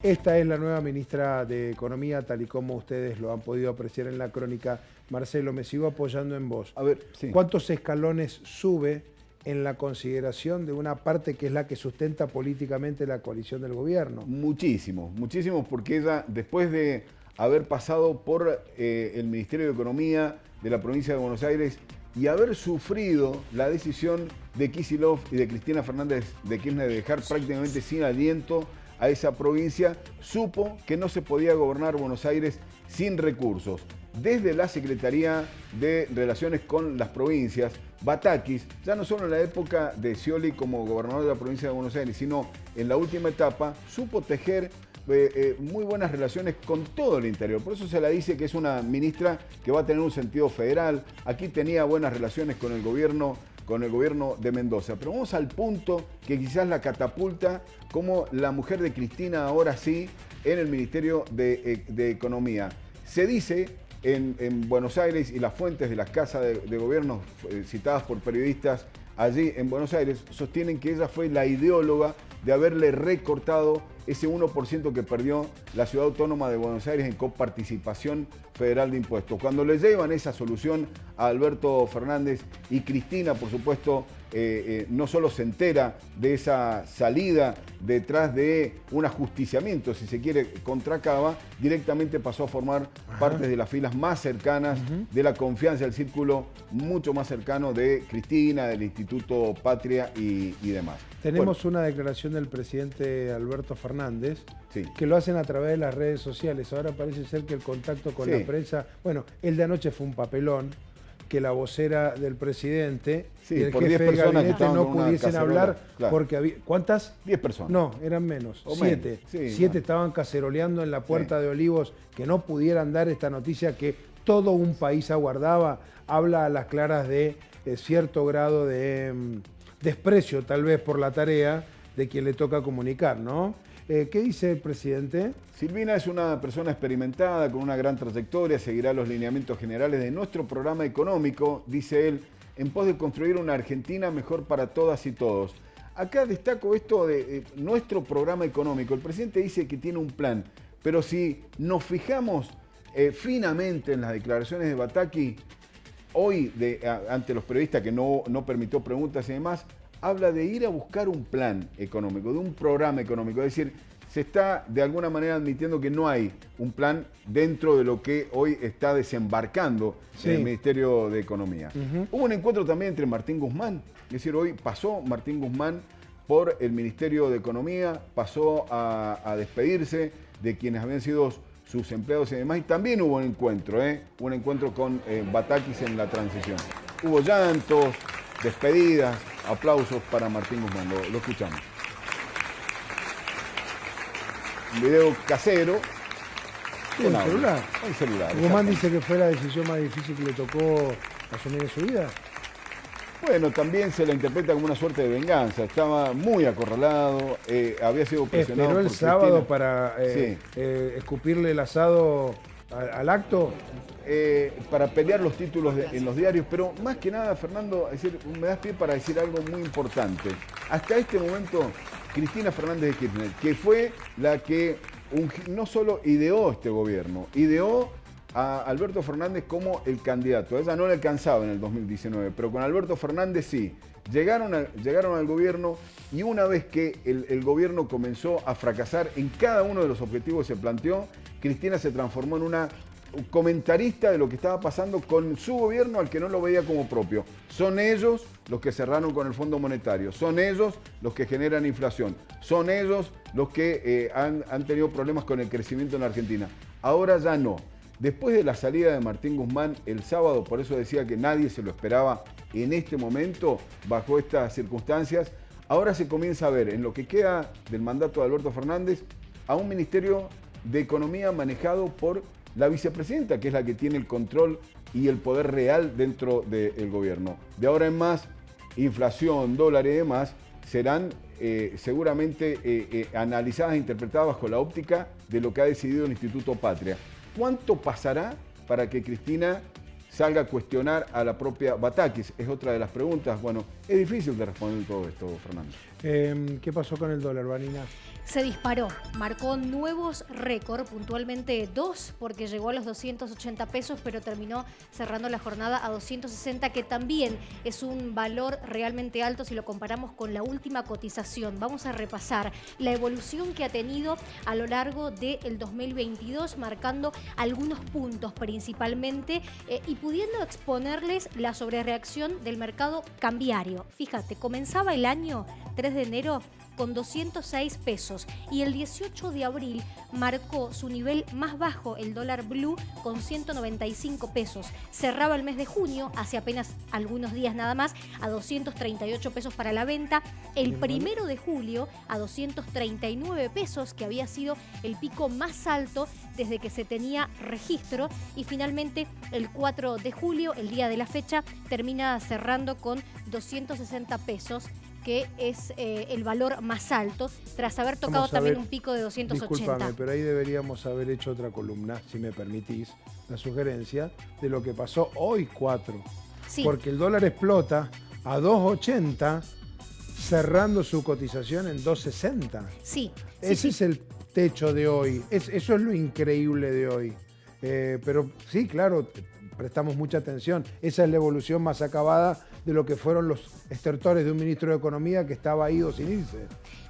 Esta es la nueva ministra de Economía, tal y como ustedes lo han podido apreciar en la crónica. Marcelo, me sigo apoyando en vos. A ver, sí. ¿Cuántos escalones sube en la consideración de una parte que es la que sustenta políticamente la coalición del gobierno? Muchísimos, muchísimos, porque ella, después de haber pasado por el Ministerio de Economía de la provincia de Buenos Aires y haber sufrido la decisión de Kicillof y de Cristina Fernández de Kirchner de dejar prácticamente sin aliento a esa provincia, supo que no se podía gobernar Buenos Aires sin recursos. Desde la Secretaría de Relaciones con las Provincias, Batakis, ya no solo en la época de Scioli como gobernador de la provincia de Buenos Aires, sino en la última etapa, supo tejer muy buenas relaciones con todo el interior. Por eso se la dice que es una ministra que va a tener un sentido federal. Aquí tenía buenas relaciones con el gobierno de Mendoza. Pero vamos al punto que quizás la catapulta como la mujer de Cristina ahora sí en el Ministerio de Economía. Se dice en Buenos Aires, y las fuentes de las casas de gobierno citadas por periodistas allí en Buenos Aires sostienen que ella fue la ideóloga de haberle recortado ese 1% que perdió la Ciudad Autónoma de Buenos Aires en coparticipación federal de impuestos. Cuando le llevan esa solución a Alberto Fernández y Cristina, por supuesto, no solo se entera de esa salida detrás de un ajusticiamiento, si se quiere, contra Cava, directamente pasó a formar parte de las filas más cercanas de la confianza, del círculo mucho más cercano de Cristina, del Instituto Patria y demás. Tenemos una declaración del presidente Alberto Fernández, sí, que lo hacen a través de las redes sociales. Ahora parece ser que el contacto con la prensa, bueno, el de anoche fue un papelón, que la vocera del presidente y el jefe de gabinete no pudiesen hablar, claro, porque había... ¿Cuántas? 10 personas. No, eran menos, o 7. Menos. Sí, 7 estaban caceroleando en la Puerta de Olivos, que no pudieran dar esta noticia que todo un país aguardaba. Habla a las claras de cierto grado de desprecio, tal vez, por la tarea de quien le toca comunicar, ¿no? ¿Qué dice el presidente? Silvina es una persona experimentada, con una gran trayectoria, seguirá los lineamientos generales de nuestro programa económico, dice él, en pos de construir una Argentina mejor para todas y todos. Acá destaco esto de nuestro programa económico. El presidente dice que tiene un plan, pero si nos fijamos finamente en las declaraciones de Bataki, hoy ante los periodistas, que no permitió preguntas y demás, habla de ir a buscar un plan económico, de un programa económico. Es decir, se está de alguna manera admitiendo que no hay un plan dentro de lo que hoy está desembarcando el Ministerio de Economía. Hubo un encuentro también entre Martín Guzmán, es decir, hoy pasó Martín Guzmán por el Ministerio de Economía, pasó a despedirse de quienes habían sido sus empleados y demás, y también hubo un encuentro con Batakis en la transición. Hubo llantos, despedidas, aplausos para Martín Guzmán, lo escuchamos. Un video casero. ¿Un celular? Un celular. Guzmán dice que fue la decisión más difícil que le tocó asumir en su vida. Bueno, también se la interpreta como una suerte de venganza. Estaba muy acorralado, había sido presionado. ¿Esperó el sábado para escupirle el asado al acto? Para pelear los títulos en los diarios, pero más que nada, Fernando, es decir, me das pie para decir algo muy importante. Hasta este momento, Cristina Fernández de Kirchner, que fue la que no solo ideó este gobierno, ideó a Alberto Fernández como el candidato. A ella no le alcanzaba en el 2019, pero con Alberto Fernández sí. Llegaron al gobierno, y una vez que el gobierno comenzó a fracasar en cada uno de los objetivos que se planteó, Cristina se transformó en una comentarista de lo que estaba pasando con su gobierno, al que no lo veía como propio. Son ellos los que cerraron con el Fondo Monetario, son ellos los que generan inflación, son ellos los que han tenido problemas con el crecimiento en la Argentina. Ahora ya no. Después de la salida de Martín Guzmán el sábado, por eso decía que nadie se lo esperaba en este momento, bajo estas circunstancias, ahora se comienza a ver en lo que queda del mandato de Alberto Fernández a un Ministerio de Economía manejado por la vicepresidenta, que es la que tiene el control y el poder real dentro del gobierno. De ahora en más, inflación, dólar y demás serán seguramente analizadas e interpretadas bajo la óptica de lo que ha decidido el Instituto Patria. ¿Cuánto pasará para que Cristina salga a cuestionar a la propia Batakis? Es otra de las preguntas. Bueno, Es difícil de responder todo esto, Fernando. ¿Qué pasó con el dólar, Vanina? Se disparó, marcó nuevos récords, puntualmente dos, porque llegó a los 280 pesos, pero terminó cerrando la jornada a 260, que también es un valor realmente alto si lo comparamos con la última cotización. Vamos a repasar la evolución que ha tenido a lo largo del 2022, marcando algunos puntos principalmente y pudiendo exponerles la sobrereacción del mercado cambiario. Fíjate, comenzaba el año 3 de enero con 206 pesos y el 18 de abril marcó su nivel más bajo el dólar blue con 195 pesos. Cerraba el mes de junio, hace apenas algunos días nada más, a 238 pesos para la venta. El 1 de julio a 239 pesos, que había sido el pico más alto desde que se tenía registro. Y finalmente el 4 de julio, el día de la fecha, termina cerrando con 260 pesos, que es el valor más alto, tras haber tocado también un pico de 280. Discúlpame, pero ahí deberíamos haber hecho otra columna, si me permitís, la sugerencia de lo que pasó hoy 4. Sí. Porque el dólar explota a 2.80, cerrando su cotización en 2.60. Sí. Ese es el techo de hoy, eso es lo increíble de hoy. Pero sí, claro, prestamos mucha atención. Esa es la evolución más acabada de lo que fueron los estertores de un ministro de Economía que estaba ido sin irse.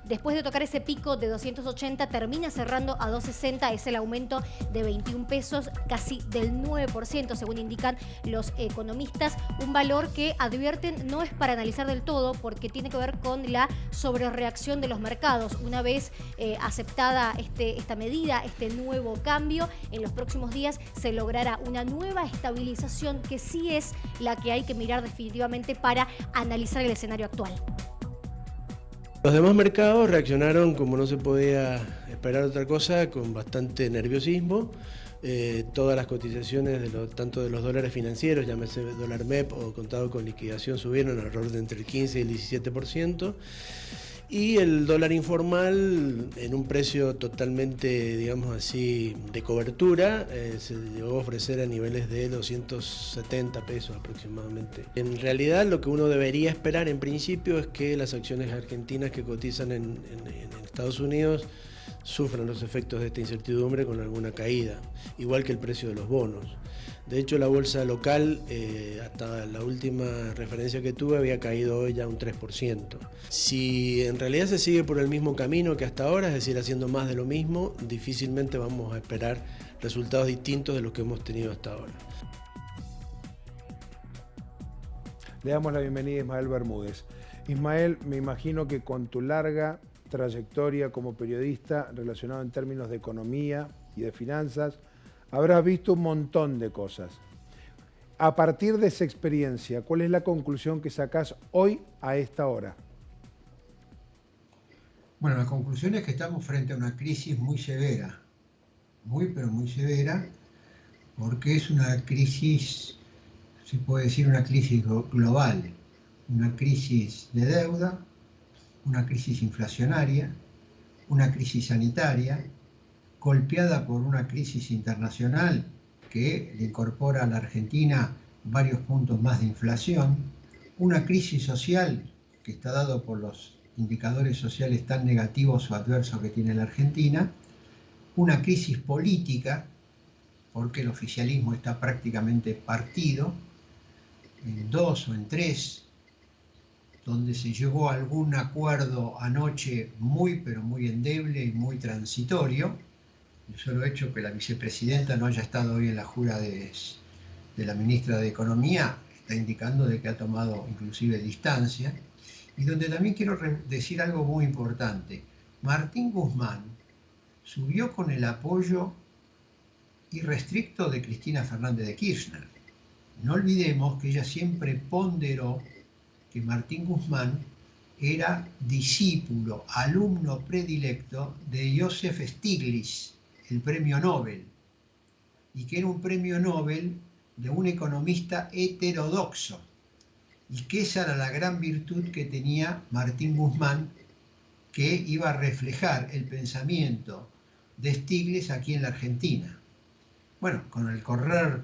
Después de tocar ese pico de 280, termina cerrando a 260, es el aumento de 21 pesos, casi del 9%, según indican los economistas. Un valor que advierten no es para analizar del todo, porque tiene que ver con la sobrereacción de los mercados. Una vez aceptada esta medida, este nuevo cambio, en los próximos días se logrará una nueva estabilización, que sí es la que hay que mirar definitivamente para analizar el escenario actual. Los demás mercados reaccionaron, como no se podía esperar otra cosa, con bastante nerviosismo. Todas las cotizaciones, tanto de los dólares financieros, llámese dólar MEP o contado con liquidación, subieron alrededor de entre el 15 y el 17%. Y el dólar informal, en un precio totalmente, digamos así, de cobertura, se llegó a ofrecer a niveles de 270 pesos aproximadamente. En realidad, lo que uno debería esperar en principio es que las acciones argentinas que cotizan en Estados Unidos sufran los efectos de esta incertidumbre con alguna caída, igual que el precio de los bonos. De hecho, la bolsa local, hasta la última referencia que tuve, había caído hoy ya un 3%. Si en realidad se sigue por el mismo camino que hasta ahora, es decir, haciendo más de lo mismo, difícilmente vamos a esperar resultados distintos de los que hemos tenido hasta ahora. Le damos la bienvenida a Ismael Bermúdez. Ismael, me imagino que con tu larga trayectoria como periodista relacionado en términos de economía y de finanzas, habrás visto un montón de cosas. A partir de esa experiencia, ¿cuál es la conclusión que sacás hoy a esta hora? Bueno, la conclusión es que estamos frente a una crisis muy severa, pero muy severa, porque es una crisis, se puede decir una crisis global, una crisis de deuda, una crisis inflacionaria, una crisis sanitaria, golpeada por una crisis internacional que le incorpora a la Argentina varios puntos más de inflación, una crisis social que está dado por los indicadores sociales tan negativos o adversos que tiene la Argentina, una crisis política, porque el oficialismo está prácticamente partido en dos o en tres, donde se llegó a algún acuerdo anoche pero muy endeble y muy transitorio. El solo hecho que la vicepresidenta no haya estado hoy en la jura de la ministra de Economía está indicando de que ha tomado inclusive distancia. Y donde también quiero decir algo muy importante. Martín Guzmán subió con el apoyo irrestricto de Cristina Fernández de Kirchner. No olvidemos que ella siempre ponderó que Martín Guzmán era discípulo, alumno predilecto de Joseph Stiglitz, el premio Nobel, y que era un premio Nobel de un economista heterodoxo, y que esa era la gran virtud que tenía Martín Guzmán, que iba a reflejar el pensamiento de Stiglitz aquí en la Argentina. Bueno, con el correr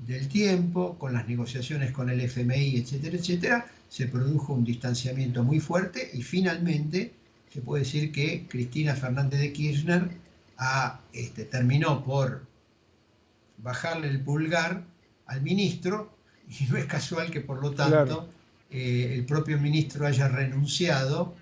del tiempo, con las negociaciones con el FMI, etcétera, etcétera, se produjo un distanciamiento muy fuerte y finalmente se puede decir que Cristina Fernández de Kirchner terminó por bajarle el pulgar al ministro, y no es casual que por lo tanto el propio ministro haya renunciado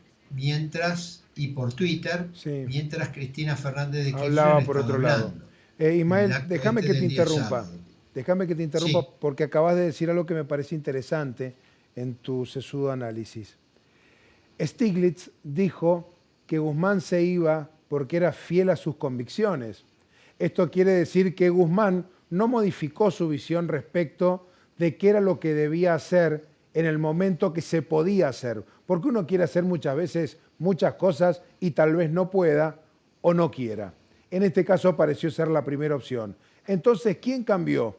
y por Twitter, Sí. mientras Cristina Fernández de Kirchner Hablaba por estaba otro lado. hablando. En el Ismael, acto déjame que te del día interrumpa. sábado. Déjame que te interrumpa Sí. porque acabas de decir algo que me parece interesante en tu sesudo análisis. Stiglitz dijo que Guzmán se iba porque era fiel a sus convicciones. Esto quiere decir que Guzmán no modificó su visión respecto de qué era lo que debía hacer en el momento que se podía hacer. Porque uno quiere hacer muchas veces muchas cosas y tal vez no pueda o no quiera. En este caso pareció ser la primera opción. Entonces, ¿quién cambió?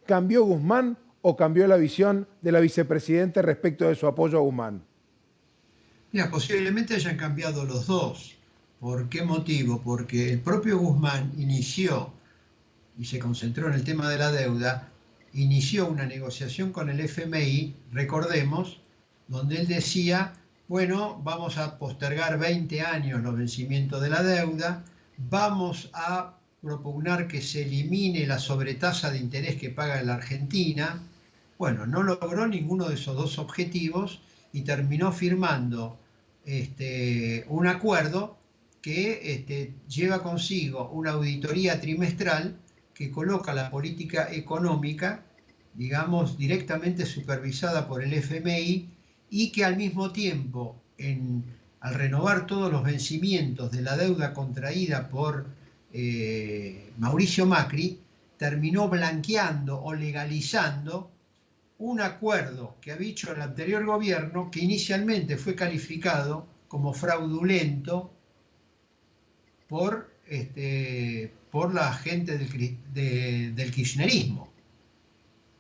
¿Cambió Guzmán o cambió la visión de la vicepresidenta respecto de su apoyo a Guzmán? Mira, posiblemente hayan cambiado los dos. ¿Por qué motivo? Porque el propio Guzmán inició, y se concentró en el tema de la deuda, inició una negociación con el FMI, recordemos, donde él decía, bueno, vamos a postergar 20 años los vencimientos de la deuda, vamos a propugnar que se elimine la sobretasa de interés que paga la Argentina. Bueno, no logró ninguno de esos dos objetivos y terminó firmando un acuerdo que lleva consigo una auditoría trimestral que coloca la política económica, digamos, directamente supervisada por el FMI y que al mismo tiempo, al renovar todos los vencimientos de la deuda contraída por Mauricio Macri, terminó blanqueando o legalizando un acuerdo que había hecho el anterior gobierno, que inicialmente fue calificado como fraudulento por la gente del kirchnerismo.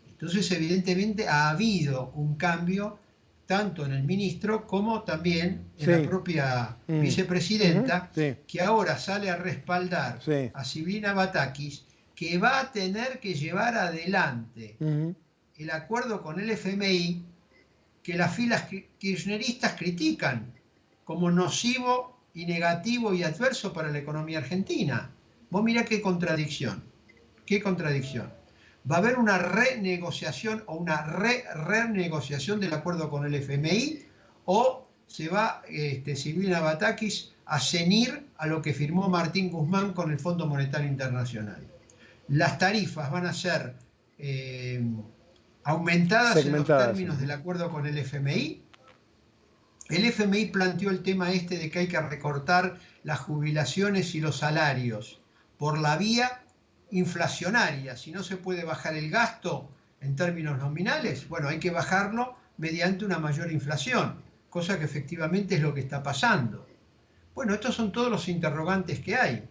Entonces, evidentemente, ha habido un cambio tanto en el ministro como también en la propia vicepresidenta, que ahora sale a respaldar a Silvina Batakis, que va a tener que llevar adelante el acuerdo con el FMI, que las filas kirchneristas critican como nocivo y negativo y adverso para la economía argentina. Vos mirá qué contradicción, qué contradicción. Va a haber una renegociación o una renegociación del acuerdo con el FMI, o se va Silvina Batakis a ceñir a lo que firmó Martín Guzmán con el Fondo Monetario Internacional. Las tarifas van a ser aumentadas en los términos del acuerdo con el FMI. El FMI planteó el tema de que hay que recortar las jubilaciones y los salarios por la vía inflacionaria. Si no se puede bajar el gasto en términos nominales, bueno, hay que bajarlo mediante una mayor inflación, cosa que efectivamente es lo que está pasando. Bueno, estos son todos los interrogantes que hay.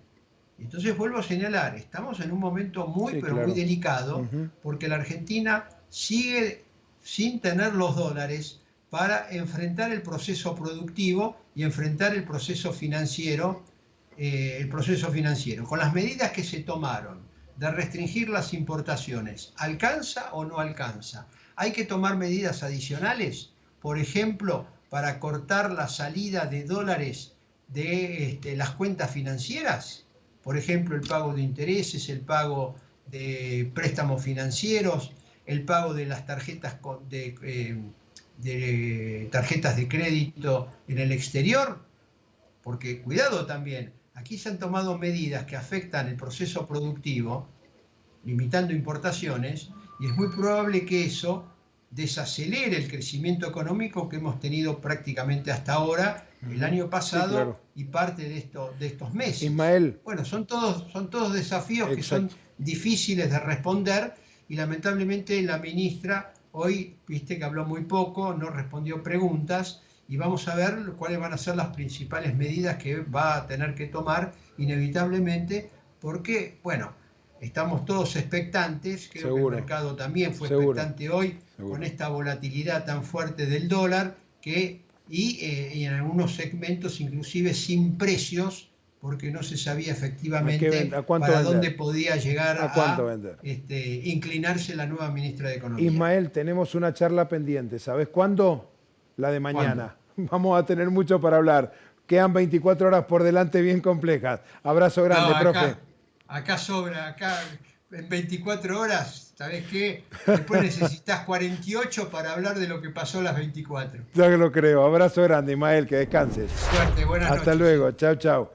Entonces vuelvo a señalar, estamos en un momento muy delicado, porque la Argentina sigue sin tener los dólares para enfrentar el proceso productivo y enfrentar el proceso financiero. Con las medidas que se tomaron de restringir las importaciones, ¿alcanza o no alcanza? ¿Hay que tomar medidas adicionales? Por ejemplo, para cortar la salida de dólares de las cuentas financieras. Por ejemplo, el pago de intereses, el pago de préstamos financieros, el pago de las tarjetas tarjetas de crédito en el exterior. Porque, cuidado también, aquí se han tomado medidas que afectan el proceso productivo, limitando importaciones, y es muy probable que eso desacelere el crecimiento económico que hemos tenido prácticamente hasta ahora, el año pasado y parte de estos meses. Ismael. Bueno, son todos desafíos que son difíciles de responder, y lamentablemente la ministra hoy, viste que habló muy poco, no respondió preguntas, y vamos a ver cuáles van a ser las principales medidas que va a tener que tomar inevitablemente, porque, bueno, estamos todos expectantes, creo que el mercado también fue expectante hoy, con esta volatilidad tan fuerte del dólar, y en algunos segmentos inclusive sin precios porque no se sabía efectivamente ¿A cuánto para vender? dónde podía llegar ¿A cuánto vender? inclinarse la nueva ministra de Economía. Ismael, tenemos una charla pendiente. ¿Sabes cuándo? La de mañana. Vamos a tener mucho para hablar. Quedan 24 horas por delante bien complejas. Abrazo grande, No, profe. acá sobra, acá en 24 horas, ¿sabés qué? Después necesitas 48 para hablar de lo que pasó a las 24. Ya que lo creo. Abrazo grande, Ismael, que descanses. Suerte, buenas noches. Hasta luego. Chao, chao.